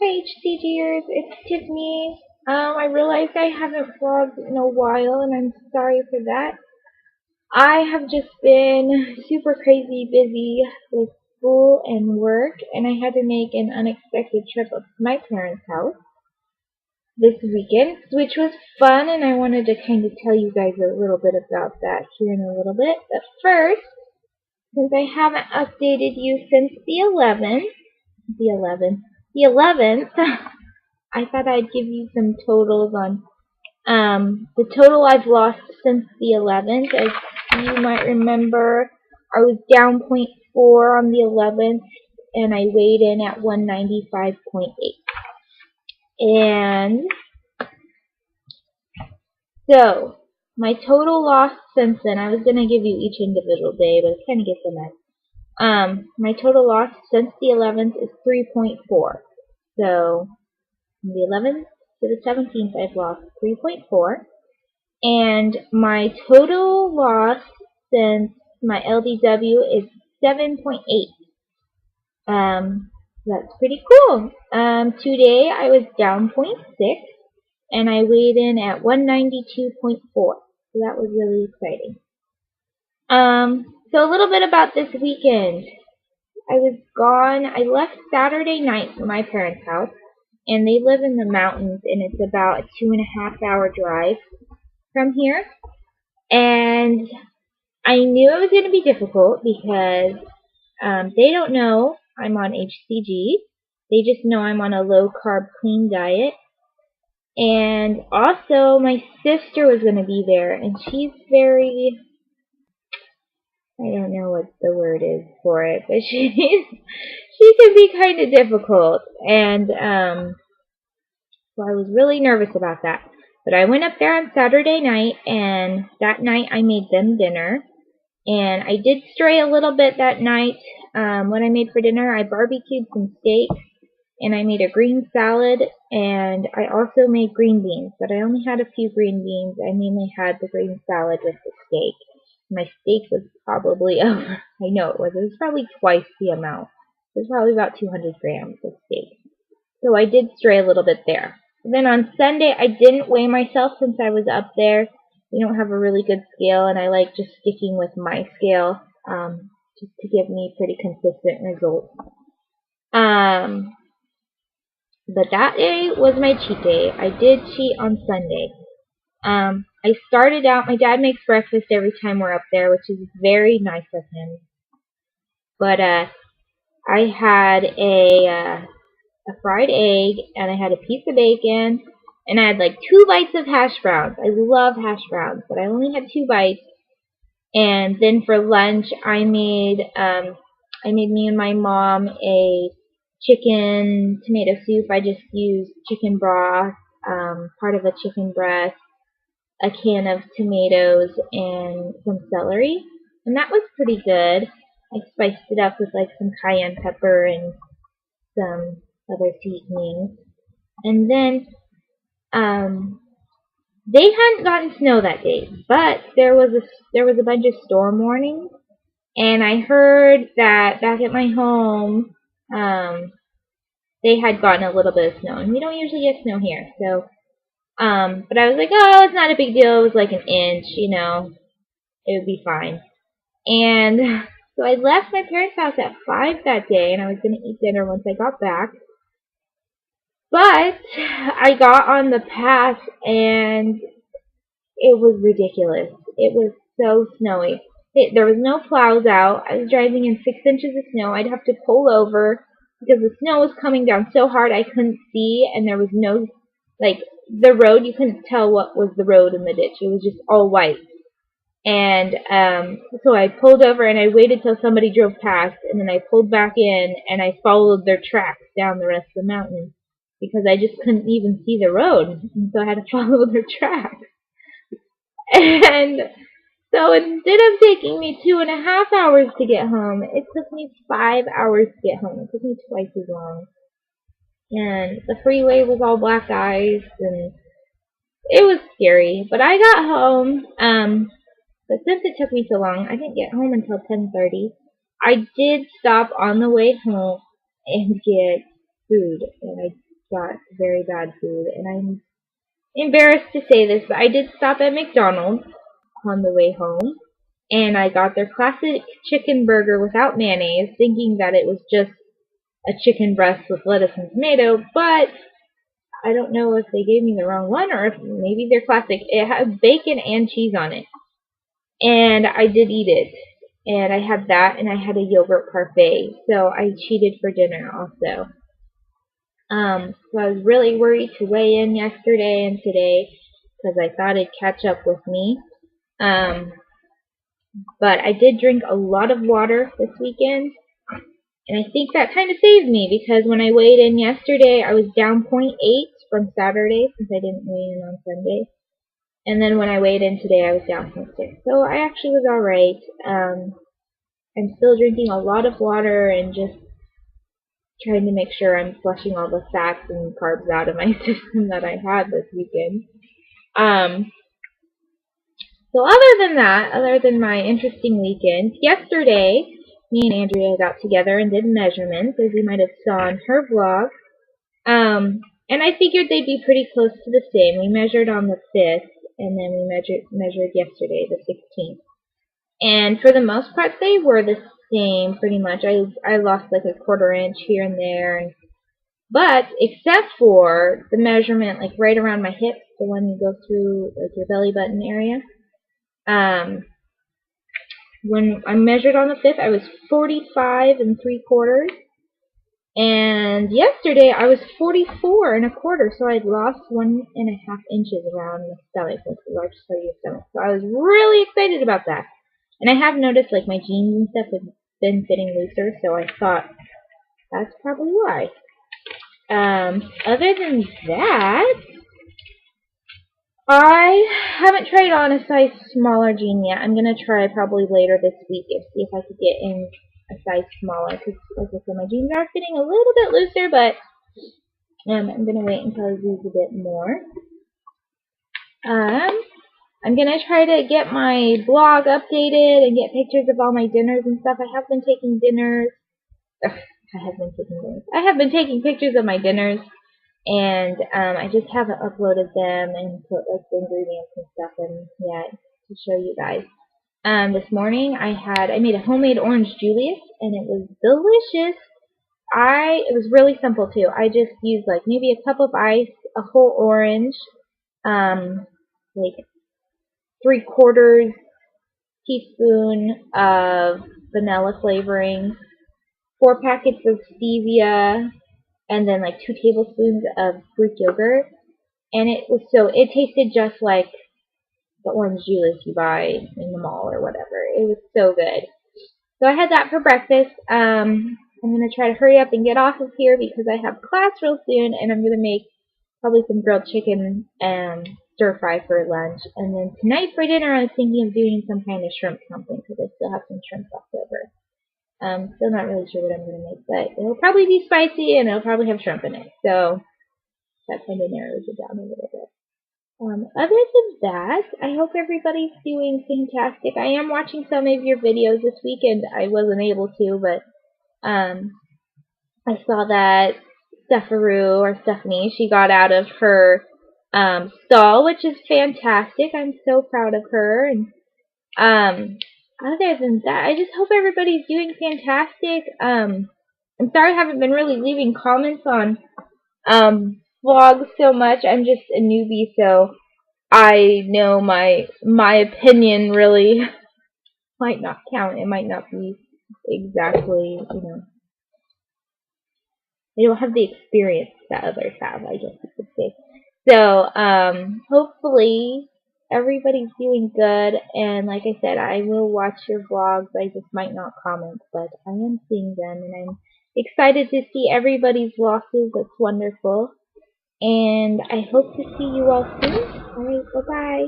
Hi HCGers, it's Tiffany. I realized I haven't vlogged in a while and I'm sorry for that. I have just been super crazy busy with school and work and I had to make an unexpected trip up to my parents' house this weekend, which was fun, and I wanted to kind of tell you guys a little bit about that here in a little bit. But first, since I haven't updated you since the 11th, I thought I'd give you some totals on the total I've lost since the 11th. As you might remember, I was down zero point 0.4 on the 11th, and I weighed in at 195.8. And so, my total loss since then, I was going to give you each individual day, but it kind of gets a mess. My total loss since the 11th is 3.4. So, from the 11th to the 17th, I've lost 3.4. And my total loss since my LDW is 7.8. That's pretty cool. Today I was down 0.6 and I weighed in at 192.4. So that was really exciting. So a little bit about this weekend. I was gone. I left Saturday night from my parents' house, and they live in the mountains, and it's about a 2.5-hour drive from here. And I knew it was going to be difficult because they don't know I'm on HCG. They just know I'm on a low-carb, clean diet. And also, my sister was going to be there, and she's very, I don't know what the word is for it, but she can be kind of difficult. And so I was really nervous about that. But I went up there on Saturday night, and that night I made them dinner. And I did stray a little bit that night. What I made for dinner, I barbecued some steak, and I made a green salad, and I also made green beans. But I only had a few green beans. I mainly had the green salad with the steak. My steak was probably over. I know it was. It was probably twice the amount. It was probably about 200 grams of steak. So I did stray a little bit there. Then on Sunday, I didn't weigh myself since I was up there. We don't have a really good scale, and I like just sticking with my scale just to give me pretty consistent results. But that day was my cheat day. I did cheat on Sunday. I started out, my dad makes breakfast every time we're up there, which is very nice of him. But I had a fried egg, and I had a piece of bacon, and I had like 2 bites of hash browns. I love hash browns, but I only had 2 bites. And then for lunch, I made me and my mom a chicken tomato soup. I just used chicken broth, part of a chicken breast, a can of tomatoes, and some celery. And that was pretty good. I spiced it up with like some cayenne pepper and some other seasonings. And then they hadn't gotten snow that day, but there was a bunch of storm warnings, and I heard that back at my home they had gotten a little bit of snow, and we don't usually get snow here. So but I was like, oh, it's not a big deal. It was like an inch, it would be fine. And so I left my parents' house at 5 that day, and I was going to eat dinner once I got back. But I got on the path, and it was ridiculous. It was so snowy. There was no plows out. I was driving in 6 inches of snow. I'd have to pull over because the snow was coming down so hard I couldn't see, and there was no, like, the road, you couldn't tell what was the road in the ditch. It was just all white. And so I pulled over, and I waited till somebody drove past, and then I pulled back in, and I followed their tracks down the rest of the mountain because I just couldn't even see the road, and so I had to follow their tracks. And so instead of taking me 2.5 hours to get home, it took me 5 hours to get home. It took me twice as long. And the freeway was all black ice, and it was scary. But I got home, but since it took me so long, I didn't get home until 10:30. I did stop on the way home and get food, and I got very bad food, and I'm embarrassed to say this, but I did stop at McDonald's on the way home, and I got their classic chicken burger without mayonnaise, thinking that it was just a chicken breast with lettuce and tomato, but I don't know if they gave me the wrong one or if maybe they're classic. It had bacon and cheese on it, and I did eat it. And I had that, and I had a yogurt parfait, so I cheated for dinner also. So I was really worried to weigh in yesterday and today because I thought it'd catch up with me. But I did drink a lot of water this weekend, and I think that kind of saved me because when I weighed in yesterday, I was down 0.8 from Saturday since I didn't weigh in on Sunday. And then when I weighed in today, I was down 0.6. So I actually was alright. I'm still drinking a lot of water and just trying to make sure I'm flushing all the fats and carbs out of my system that I had this weekend. So other than my interesting weekend, yesterday, me and Andrea got together and did measurements, as you might have saw in her vlog. And I figured they'd be pretty close to the same. We measured on the 5th, and then we measured yesterday, the 16th. And for the most part, they were the same, pretty much. I lost like a 1/4 inch here and there, but except for the measurement, like right around my hips, the one you go through like your belly button area. When I measured on the 5th, I was 45 3/4, and yesterday I was 44 1/4. So I'd lost 1.5 inches around the stomach, like the largest part of your stomach. So I was really excited about that. And I have noticed like my jeans and stuff have been fitting looser, so I thought that's probably why. Other than that, I haven't tried on a size smaller jean yet. I'm going to try probably later this week and see if I could get in a size smaller, because like I said, my jeans are fitting a little bit looser, but I'm going to wait until I lose a bit more. I'm going to try to get my blog updated and get pictures of all my dinners and stuff. I have been taking dinners. I have been taking pictures of my dinners, and I just haven't uploaded them and put like the ingredients and stuff in yet to show you guys. This morning I made a homemade orange Julius, and it was delicious. It was really simple too. I just used like maybe a cup of ice, a whole orange, like 3/4 teaspoon of vanilla flavoring, 4 packets of stevia, and then like 2 tablespoons of Greek yogurt. And it tasted just like the orange juice you buy in the mall or whatever. It was so good. So I had that for breakfast. I'm going to try to hurry up and get off of here because I have class real soon, and I'm going to make probably some grilled chicken and stir fry for lunch. And then tonight for dinner, I was thinking of doing some kind of shrimp something because I still have some shrimp left over. Still not really sure what I'm going to make, but it'll probably be spicy and it'll probably have shrimp in it. So that kind of narrows it down a little bit. Other than that, I hope everybody's doing fantastic. I am watching some of your videos this weekend. I wasn't able to, but I saw that Stephanie, she got out of her stall, which is fantastic. I'm so proud of her. And other than that, I just hope everybody's doing fantastic. I'm sorry I haven't been really leaving comments on vlogs so much. I'm just a newbie, so I know my opinion really might not count. It might not be exactly, they don't have the experience that others have, I guess you could say. So, hopefully everybody's doing good, and like I said, I will watch your vlogs. I just might not comment, but I am seeing them, and I'm excited to see everybody's losses. That's wonderful. And I hope to see you all soon. Alright, bye-bye.